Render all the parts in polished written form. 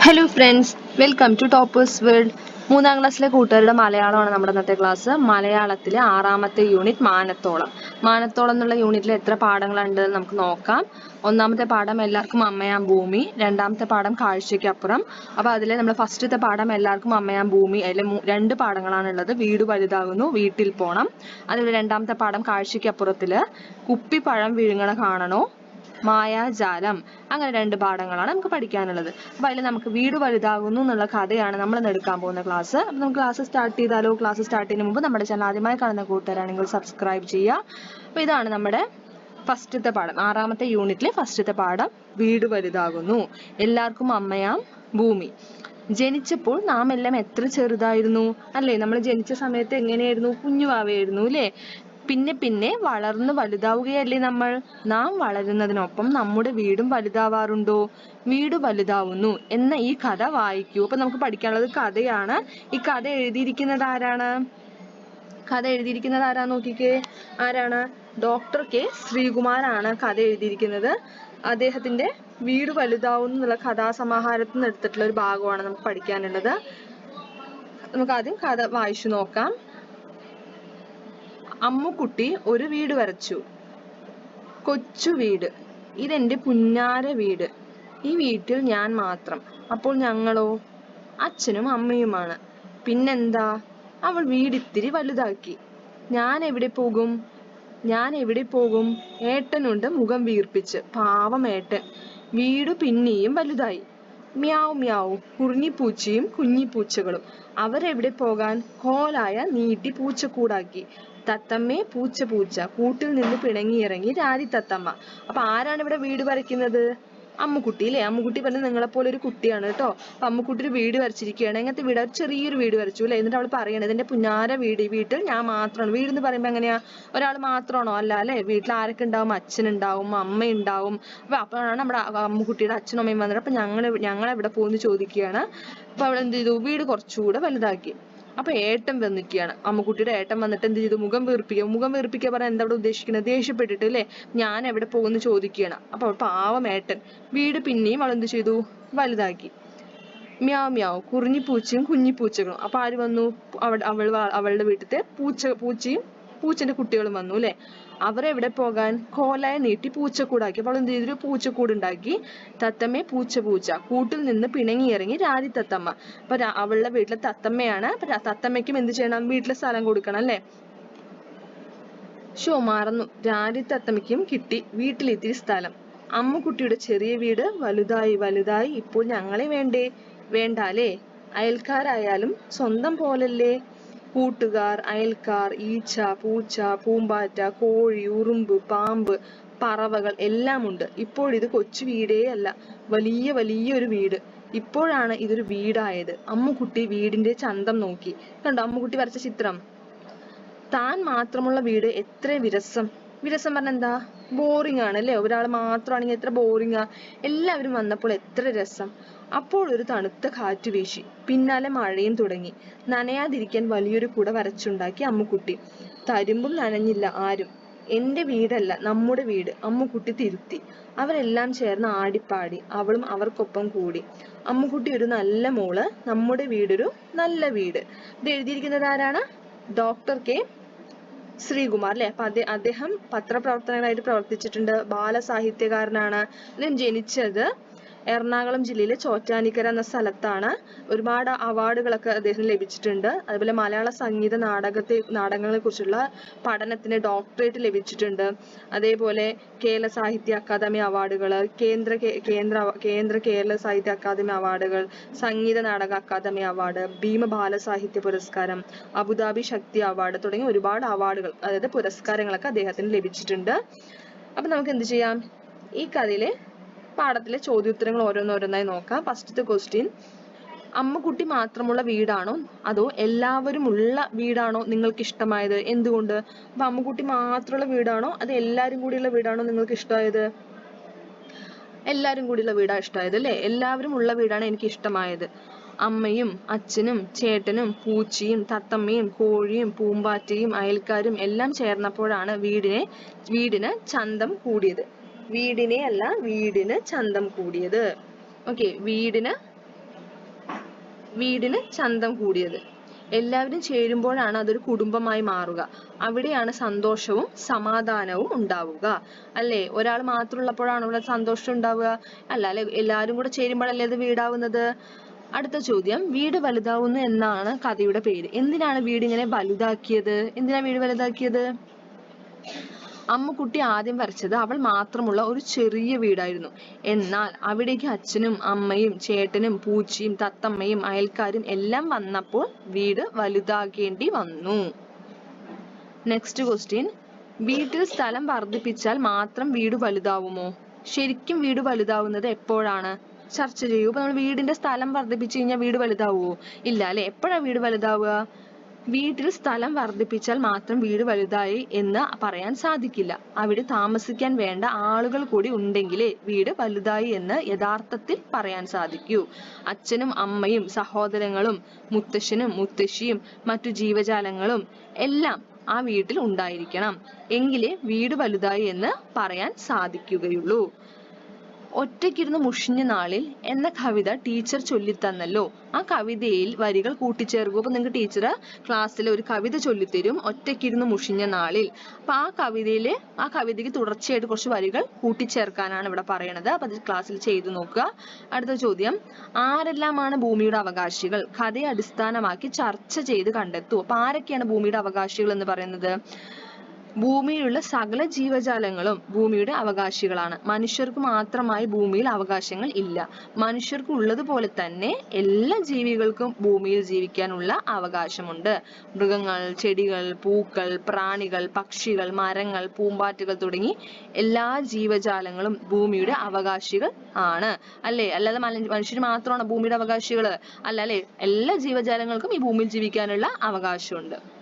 Hello friends, welcome to Toppers World. 3ാം ക്ലാസ്സിലെ കൂട്ടുകാരുടെ മലയാളമാണ് നമ്മുടെ ഇന്നത്തെ ക്ലാസ്. മലയാളത്തിലെ 6ാമത്തെ യൂണിറ്റ് മാനത്തോളം. മാനത്തോളം എന്നുള്ള യൂണിറ്റിൽ എത്ര പാഠങ്ങളുണ്ട് നമുക്ക് നോക്കാം. 1ാമത്തെ പാഠം എല്ലാവർക്കും അമ്മയാം ഭൂമി, 2ാമത്തെ പാഠം കാഴ്ചയ്ക്കപ്പുറം. അപ്പോൾ അതിൽ നമ്മൾ ഫസ്റ്റത്തെ പാഠം എല്ലാവർക്കും അമ്മയാം ഭൂമി, അതിൽ 2 പാഠങ്ങളാണുള്ളത്. വീട് വലുതാകുന്നു, വീട്ടിൽ പോണം. അതുപോലെ 2ാമത്തെ പാഠം കാഴ്ചയ്ക്കപ്പുറത്തിൽ കുപ്പിപ്പഴം വിഴുങ്ങണ കാണണോ, മായാജാലം. അങ്ങനെ 2 പാഠങ്ങളാണ് നമുക്ക് പഠിക്കാനുള്ളത്. അപ്പോൾ അതിൽ നമുക്ക് വീട് വലുതാകുന്നു എന്നുള്ള കഥയാണ് നമ്മൾ ഇന്ന് എടുക്കാൻ പോകുന്ന ക്ലാസ്. അപ്പോൾ നമുക്ക് ക്ലാസ് സ്റ്റാർട്ട് ചെയ്താലോ? ക്ലാസ് സ്റ്റാർട്ട് ചെയ്യുന്നതിന് മുമ്പ് നമ്മുടെ ചാനൽ ആദ്യമായി കാണുന്ന കൂട്ടുകാരാണെങ്കിൽ സബ്സ്ക്രൈബ് ചെയ്യുക. അപ്പോൾ ഇതാണ് നമ്മുടെ ഫസ്റ്റത്തെ പാഠം, 6ാമത്തെ യൂണിറ്റിലെ ഫസ്റ്റത്തെ പാഠം, വീട് വലുതാകുന്നു. എല്ലാവർക്കും അമ്മയാം ഭൂമി. ജനിച്ചപ്പോൾ നാം എല്ലാം എത്ര ചെറുതായിരുന്നു അല്ലേ? നമ്മൾ ജനിച്ച സമയത്ത് എങ്ങനെയായിരുന്നു? കുഞ്ഞുവാവയായിരുന്നു അല്ലേ? പിന്നെ പിന്നെ വളർന്നു വലുതാവുകയല്ലേ നമ്മൾ. നാം വളരുന്നതിനൊപ്പം നമ്മുടെ വീടും വലുതാവാറുണ്ടോ? വീട് വലുതാവുന്നു എന്ന ഈ കഥ വായിക്കൂ. അപ്പൊ നമുക്ക് പഠിക്കാനുള്ളത് കഥയാണ്. ഈ കഥ എഴുതിയിരിക്കുന്നത് ആരാണ്? കഥ എഴുതിയിരിക്കുന്നത് ആരാ നോക്കിക്കേ. ആരാണ്? ഡോക്ടർ കെ ശ്രീകുമാറാണ് കഥ എഴുതിയിരിക്കുന്നത്. അദ്ദേഹത്തിന്റെ വീട് വലുതാവുന്നു എന്നുള്ള കഥാസമാഹാരത്തിൽ നിന്ന് എടുത്തിട്ടുള്ള ഒരു ഭാഗമാണ് നമുക്ക് പഠിക്കാനുള്ളത്. നമുക്ക് ആദ്യം കഥ വായിച്ചു നോക്കാം. അമ്മുക്കുട്ടി ഒരു വീട് വരച്ചു. കൊച്ചു വീട്. ഇതെന്റെ പുന്നാര വീട്. ഈ വീട്ടിൽ ഞാൻ മാത്രം. അപ്പോൾ ഞങ്ങളോ? അച്ഛനും അമ്മയുമാണ്. പിന്നെന്താ? അവൾ വീടിത്തിരി വലുതാക്കി. ഞാൻ എവിടെ പോകും? ഏട്ടനുണ്ട് മുഖം വീർപ്പിച്ച്. പാവം ഏട്ടൻ. വീട് പിന്നെയും വലുതായി. മ്യാവ് മ്യാവ്, കുറുങ്ങിപ്പൂച്ചയും കുഞ്ഞിപ്പൂച്ചകളും. അവരെവിടെ പോകാൻ? കോലായ നീട്ടി പൂച്ചക്കൂടാക്കി. തത്തമ്മേ പൂച്ച പൂച്ച, കൂട്ടിൽ നിന്ന് പിണങ്ങിയിറങ്ങി രാതി തത്തമ്മ. അപ്പൊ ആരാണ് ഇവിടെ വീട് വരയ്ക്കുന്നത്? അമ്മുക്കുട്ടി അല്ലേ? അമ്മുക്കുട്ടി പറഞ്ഞ നിങ്ങളെപ്പോലെ ഒരു കുട്ടിയാണ് കേട്ടോ. അപ്പൊ അമ്മുക്കുട്ടി ഒരു വീട് വരച്ചിരിക്കുകയാണ്. എങ്ങനത്തെ വീട്? ചെറിയൊരു വീട് വരച്ചു അല്ലെ? എന്നിട്ട് അവൾ പറയണത് എന്റെ പുന്നാര വീട്, ഈ വീട്ടിൽ ഞാൻ മാത്രമാണ്. വീട് എന്ന് പറയുമ്പോ എങ്ങനെയാ? ഒരാൾ മാത്രമാണോ? അല്ല അല്ലെ? വീട്ടിൽ ആരൊക്കെ ഉണ്ടാവും? അച്ഛനുണ്ടാവും, അമ്മ ഉണ്ടാവും. അപ്പോഴാണ് നമ്മുടെ അമ്മുക്കുട്ടിയുടെ അച്ഛനും അമ്മയും വന്നിട്ട് അപ്പൊ ഞങ്ങളെവിടെ പോകുന്നു ചോദിക്കുകയാണ്. അപ്പൊ അവൾ എന്ത് ചെയ്തു? വീട് കുറച്ചുകൂടെ വലുതാക്കി. അപ്പൊ ഏട്ടൻ വന്നിരിക്കുകയാണ്. അമ്മുക്കുട്ടിയുടെ ഏട്ടൻ വന്നിട്ട് എന്ത് ചെയ്തു? മുഖം വീർപ്പിക്കുക പറഞ്ഞാൽ എന്താ അവിടെ ഉദ്ദേശിക്കുന്നത്? ദേഷ്യപ്പെട്ടിട്ട് അല്ലേ? ഞാൻ എവിടെ പോകുന്നു ചോദിക്കുകയാണ്. അപ്പൊ പാവം ഏട്ടൻ വീട് പിന്നെയും അവൾ എന്ത് ചെയ്തു? വലുതാക്കി. മ്യാവ് മ്യാവ്, കുറിഞ്ഞിപ്പൂച്ചയും കുഞ്ഞിപ്പൂച്ചകളും. അപ്പൊ ആര് വന്നു? അവളുടെ വീട്ടിലത്തെ പൂച്ചയും പൂച്ചന്റെ കുട്ടികളും വന്നു അല്ലെ? അവരെവിടെ പോകാൻ? കോലായ നീട്ടി പൂച്ചക്കൂടാക്കി. അപ്പോൾ എന്ത് ചെയ്തു? പൂച്ചക്കൂടുണ്ടാക്കി. തത്തമ്മേ പൂച്ച പൂച്ച, കൂട്ടിൽ നിന്ന് പിണങ്ങിയിറങ്ങി രാതി തത്തമ്മ. അപ്പൊ അവളുടെ വീട്ടിലെ തത്തമ്മയാണ്. അപ്പൊ തത്തമ്മയ്ക്കും എന്ത് ചെയ്യണം? വീട്ടിലെ സ്ഥലം കൊടുക്കണം അല്ലെ? മറന്നു. രാതി തത്തമ്മയ്ക്കും കിട്ടി വീട്ടിലിത്തിരി സ്ഥലം. അമ്മുക്കുട്ടിയുടെ ചെറിയ വീട് വലുതായി. ഇപ്പോൾ ഞങ്ങളെ വേണ്ടാലേ? അയൽക്കാരായാലും സ്വന്തം പോലല്ലേ? കൂട്ടുകാർ, അയൽക്കാർ, ഈച്ച, പൂച്ച, പൂമ്പാറ്റ, കോഴി, ഉറുമ്പ്, പാമ്പ്, പറവകൾ എല്ലാം ഉണ്ട്. ഇപ്പോൾ ഇത് കൊച്ചു വീടേ അല്ല, വലിയൊരു വീട്. ഇപ്പോഴാണ് ഇതൊരു വീടായത്. അമ്മുക്കുട്ടി വീടിന്റെ ചന്തം നോക്കി. കണ്ടോ അമ്മുക്കുട്ടി വരച്ച ചിത്രം? താൻ മാത്രമുള്ള വീട് എത്ര വിരസം പറഞ്ഞ എന്താ? ബോറിംഗ് ആണ് അല്ലേ? ഒരാൾ മാത്രമാണെങ്കിൽ എത്ര ബോറിംഗാ. എല്ലാവരും വന്നപ്പോൾ എത്ര രസം. അപ്പോൾ ഒരു തണുത്ത കാറ്റ് വീശി. പിന്നാലെ മഴയും തുടങ്ങി. നനയാതിരിക്കാൻ വലിയൊരു കുട വരച്ചുണ്ടാക്കി അമ്മുക്കുട്ടി. തരുമ്പും നനഞ്ഞില്ല ആരും. എന്റെ വീടല്ല, നമ്മുടെ വീട്, അമ്മുക്കുട്ടി തിരുത്തി. അവരെല്ലാം ചേർന്ന് ആടിപ്പാടി. അവളും അവർക്കൊപ്പം കൂടി. അമ്മുക്കുട്ടി ഒരു നല്ല മോള്, നമ്മുടെ വീടൊരു നല്ല വീട്. ഇത് എഴുതിയിരിക്കുന്നത് ആരാണ്? ഡോക്ടർ കെ ശ്രീകുമാർ അല്ലെ? അപ്പൊ അദ്ദേഹം പത്രപ്രവർത്തകനായിട്ട് പ്രവർത്തിച്ചിട്ടുണ്ട്. ബാലസാഹിത്യകാരനാണ്. അദ്ദേഹം ജനിച്ചത് എറണാകുളം ജില്ലയിലെ ചോറ്റാനിക്കര എന്ന സ്ഥലത്താണ്. ഒരുപാട് അവാർഡുകളൊക്കെ അദ്ദേഹത്തിന് ലഭിച്ചിട്ടുണ്ട്. അതുപോലെ മലയാള സംഗീത നാടകങ്ങളെ കുറിച്ചുള്ള പഠനത്തിന് ഡോക്ടറേറ്റ് ലഭിച്ചിട്ടുണ്ട്. അതേപോലെ കേരള സാഹിത്യ അക്കാദമി അവാർഡുകൾ, കേന്ദ്ര കേരള സാഹിത്യ അക്കാദമി അവാർഡുകൾ, സംഗീത നാടക അക്കാദമി അവാർഡ്, ഭീമ ബാലസാഹിത്യ പുരസ്കാരം, അബുദാബി ശക്തി അവാർഡ് തുടങ്ങിയ ഒരുപാട് അവാർഡുകൾ, അതായത് പുരസ്കാരങ്ങളൊക്കെ അദ്ദേഹത്തിന് ലഭിച്ചിട്ടുണ്ട്. അപ്പൊ നമുക്ക് എന്ത് ചെയ്യാം? ഈ കഥയിലെ പാഠത്തിലെ ചോദ്യോത്തരങ്ങൾ ഓരോന്നോരോന്നായി നോക്കാം. ഫസ്റ്റത്തെ ക്വസ്റ്റ്യൻ: അമ്മുക്കുട്ടി മാത്രമുള്ള വീടാണോ അതോ എല്ലാവരും ഉള്ള വീടാണോ നിങ്ങൾക്ക് ഇഷ്ടമായത്? എന്തുകൊണ്ട്? അപ്പൊ അമ്മുക്കുട്ടി മാത്രമുള്ള വീടാണോ അതോ എല്ലാവരും കൂടിയുള്ള വീടാണോ നിങ്ങൾക്ക് ഇഷ്ടമായത്? എല്ലാവരും കൂടിയുള്ള വീടാണ് ഇഷ്ടമായത് അല്ലേ? എല്ലാവരും ഉള്ള വീടാണ് എനിക്ക് ഇഷ്ടമായത്. അമ്മയും അച്ഛനും ചേട്ടനും പൂച്ചയും തത്തമ്മയും കോഴിയും പൂമ്പാറ്റയും അയൽക്കാരും എല്ലാം ചേർന്നപ്പോഴാണ് വീടിന് ചന്തം കൂടിയത്. വീടിന് ചന്തം കൂടിയത്. ഓക്കെ, വീടിന് വീടിന് ചന്തം കൂടിയത്. എല്ലാവരും ചേരുമ്പോഴാണ് അതൊരു കുടുംബമായി മാറുക. അവിടെയാണ് സന്തോഷവും സമാധാനവും ഉണ്ടാവുക. അല്ലേ? ഒരാൾ മാത്രം ഉള്ളപ്പോഴാണ് ഇവിടെ സന്തോഷം ഉണ്ടാവുക? അല്ല അല്ലെ, എല്ലാവരും കൂടെ ചേരുമ്പോഴല്ലേ അത് വീടാവുന്നത്. അടുത്ത ചോദ്യം, വീട് വലുതാവുന്നു എന്നാണ് കഥയുടെ പേര്. എന്തിനാണ് വീട് ഇങ്ങനെ വലുതാക്കിയത്? എന്തിനാ വീട് വലുതാക്കിയത്? അമ്മുക്കുട്ടി ആദ്യം വരച്ചത് അവൾ മാത്രമുള്ള ഒരു ചെറിയ വീടായിരുന്നു. എന്നാൽ അവിടേക്ക് അച്ഛനും അമ്മയും ചേട്ടനും പൂച്ചയും തത്തമ്മയും അയൽക്കാരും എല്ലാം വന്നപ്പോൾ വീട് വലുതാക്കേണ്ടി വന്നു. നെക്സ്റ്റ് ക്വസ്റ്റ്യൻ, വീട്ടിൽ സ്ഥലം വർദ്ധിപ്പിച്ചാൽ മാത്രം വീട് വലുതാവുമോ? ശരിക്കും വീട് വലുതാവുന്നത് എപ്പോഴാണ്? ചർച്ച ചെയ്യൂ. ഇപ്പൊ നമ്മൾ വീടിന്റെ സ്ഥലം വർദ്ധിപ്പിച്ചു കഴിഞ്ഞാൽ വീട് വലുതാവുമോ? ഇല്ല അല്ലെ. എപ്പോഴാണ് വീട് വലുതാവുക? വീട്ടിൽ സ്ഥലം വർദ്ധിപ്പിച്ചാൽ മാത്രം വീട് വലുതായി എന്ന് പറയാൻ സാധിക്കില്ല. അവിടെ താമസിക്കാൻ വേണ്ട ആളുകൾ കൂടി ഉണ്ടെങ്കിലേ വീട് വലുതായി എന്ന് യഥാർത്ഥത്തിൽ പറയാൻ സാധിക്കൂ. അച്ഛനും അമ്മയും സഹോദരങ്ങളും മുത്തശ്ശനും മുത്തശ്ശിയും മറ്റു ജീവജാലങ്ങളും എല്ലാം ആ വീട്ടിൽ ഉണ്ടായിരിക്കണം. എങ്കിലേ വീട് വലുതായി എന്ന് പറയാൻ സാധിക്കുകയുള്ളൂ. ഒറ്റയ്ക്കിരുന്ന് മുഷിഞ്ഞ നാളിൽ എന്ന കവിത ടീച്ചർ ചൊല്ലിത്തന്നല്ലോ. ആ കവിതയിൽ വരികൾ കൂട്ടിച്ചേർക്കൂ. അപ്പൊ നിങ്ങൾക്ക് ടീച്ചർ ക്ലാസ്സിൽ ഒരു കവിത ചൊല്ലിത്തരും, ഒറ്റയ്ക്കിരുന്ന് മുഷിഞ്ഞ നാളിൽ. അപ്പൊ ആ കവിതയ്ക്ക് തുടർച്ചയായിട്ട് കുറച്ച് വരികൾ കൂട്ടിച്ചേർക്കാനാണ് ഇവിടെ പറയണത്. അപ്പൊ അത് ക്ലാസ്സിൽ ചെയ്തു നോക്കുക. അടുത്ത ചോദ്യം, ആരെല്ലാമാണ് ഭൂമിയുടെ അവകാശികൾ? കഥയെ അടിസ്ഥാനമാക്കി ചർച്ച ചെയ്ത് കണ്ടെത്തൂ. അപ്പൊ ആരൊക്കെയാണ് ഭൂമിയുടെ അവകാശികൾ എന്ന് പറയുന്നത്? ഭൂമിയിലുള്ള സകല ജീവജാലങ്ങളും ഭൂമിയുടെ അവകാശികളാണ്. മനുഷ്യർക്ക് മാത്രമായി ഭൂമിയിൽ അവകാശങ്ങൾ ഇല്ല. മനുഷ്യർക്ക് ഉള്ളതുപോലെ തന്നെ എല്ലാ ജീവികൾക്കും ഭൂമിയിൽ ജീവിക്കാനുള്ള അവകാശമുണ്ട്. മൃഗങ്ങൾ, ചെടികൾ, പൂക്കൾ, പ്രാണികൾ, പക്ഷികൾ, മരങ്ങൾ, പൂമ്പാറ്റകൾ തുടങ്ങി എല്ലാ ജീവജാലങ്ങളും ഭൂമിയുടെ അവകാശികൾ ആണ്. അല്ലേ? അല്ലാതെ മനുഷ്യർ മാത്രമാണ് ഭൂമിയുടെ അവകാശികൾ അല്ല അല്ലേ. എല്ലാ ജീവജാലങ്ങൾക്കും ഈ ഭൂമിയിൽ ജീവിക്കാനുള്ള അവകാശമുണ്ട്.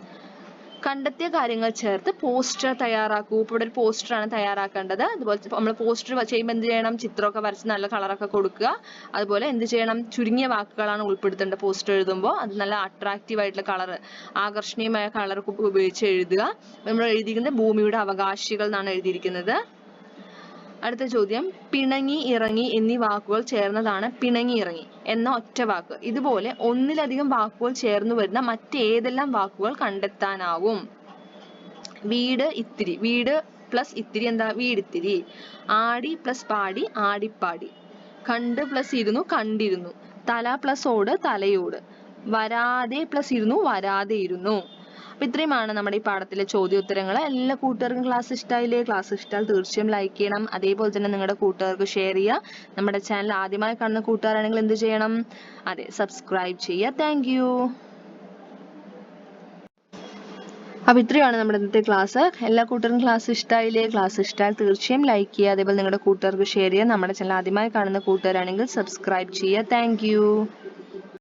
കണ്ടെത്തിയ കാര്യങ്ങൾ ചേർത്ത് പോസ്റ്റർ തയ്യാറാക്കൂ. ഇപ്പോൾ ഇവിടെ ഒരു പോസ്റ്ററാണ് തയ്യാറാക്കേണ്ടത്. അതുപോലെ നമ്മൾ പോസ്റ്റർ ചെയ്യുമ്പോൾ എന്ത് ചെയ്യണം? ചിത്രമൊക്കെ വരച്ച് നല്ല കളറൊക്കെ കൊടുക്കുക. അതുപോലെ എന്ത് ചെയ്യണം? ചുരുങ്ങിയ വാക്കുകളാണ് ഉൾപ്പെടുത്തേണ്ടത് പോസ്റ്റർ എഴുതുമ്പോൾ. അത് നല്ല അട്രാക്റ്റീവ് ആയിട്ടുള്ള കളർ, ആകർഷണീയമായ കളറൊക്കെ ഉപയോഗിച്ച് എഴുതുക. നമ്മൾ എഴുതിയിരിക്കുന്നത് ഭൂമിയുടെ അവകാശികൾ എന്നാണ് എഴുതിയിരിക്കുന്നത്. അടുത്ത ചോദ്യം, പിണങ്ങി, ഇറങ്ങി എന്നീ വാക്കുകൾ ചേർന്നതാണ് പിണങ്ങി ഇറങ്ങി എന്ന ഒറ്റ വാക്ക്. ഇതുപോലെ ഒന്നിലധികം വാക്കുകൾ ചേർന്ന് വരുന്ന മറ്റേതെല്ലാം വാക്കുകൾ കണ്ടെത്താനാവും? വീട്, ഇത്തിരി. വീട് പ്ലസ് ഇത്തിരി എന്താ? വീടിത്തിരി. ആടി പ്ലസ് പാടി, ആടിപ്പാടി. കണ്ട് പ്ലസ് ഇരുന്നു, കണ്ടിരുന്നു. തല പ്ലസ് ഓട്, തലയോട്. വരാതെ പ്ലസ് ഇരുന്നു, വരാതെ ഇരുന്നു. അപ്പൊ ഇത്രയുമാണ് നമ്മുടെ ഈ പാഠത്തിലെ ചോദ്യോത്തരങ്ങൾ. എല്ലാ കൂട്ടുകാർക്കും ക്ലാസ് ഇഷ്ടമായില്ലേ? ക്ലാസ് ഇഷ്ടമായാൽ തീർച്ചയായും ലൈക്ക് ചെയ്യണം. അതേപോലെ തന്നെ നിങ്ങളുടെ കൂട്ടുകാർക്ക് ഷെയർ ചെയ്യുക. നമ്മുടെ ചാനൽ ആദ്യമായി കാണുന്ന കൂട്ടുകാരാണെങ്കിൽ എന്ത് ചെയ്യണം? അതെ, സബ്സ്ക്രൈബ് ചെയ്യുക. Thank you. അപ്പൊ ഇത്രയാണ് നമ്മുടെ ഇന്നത്തെ ക്ലാസ്. എല്ലാ കൂട്ടുകാർക്കും ക്ലാസ് ഇഷ്ടമായില്ലേ? ക്ലാസ് ഇഷ്ടമായാൽ തീർച്ചയായും ലൈക്ക് ചെയ്യുക. അതേപോലെ നിങ്ങളുടെ കൂട്ടുകാർക്ക് ഷെയർ ചെയ്യുക. നമ്മുടെ ചാനൽ ആദ്യമായി കാണുന്ന കൂട്ടുകാരാണെങ്കിൽ സബ്സ്ക്രൈബ് ചെയ്യുക. Thank you.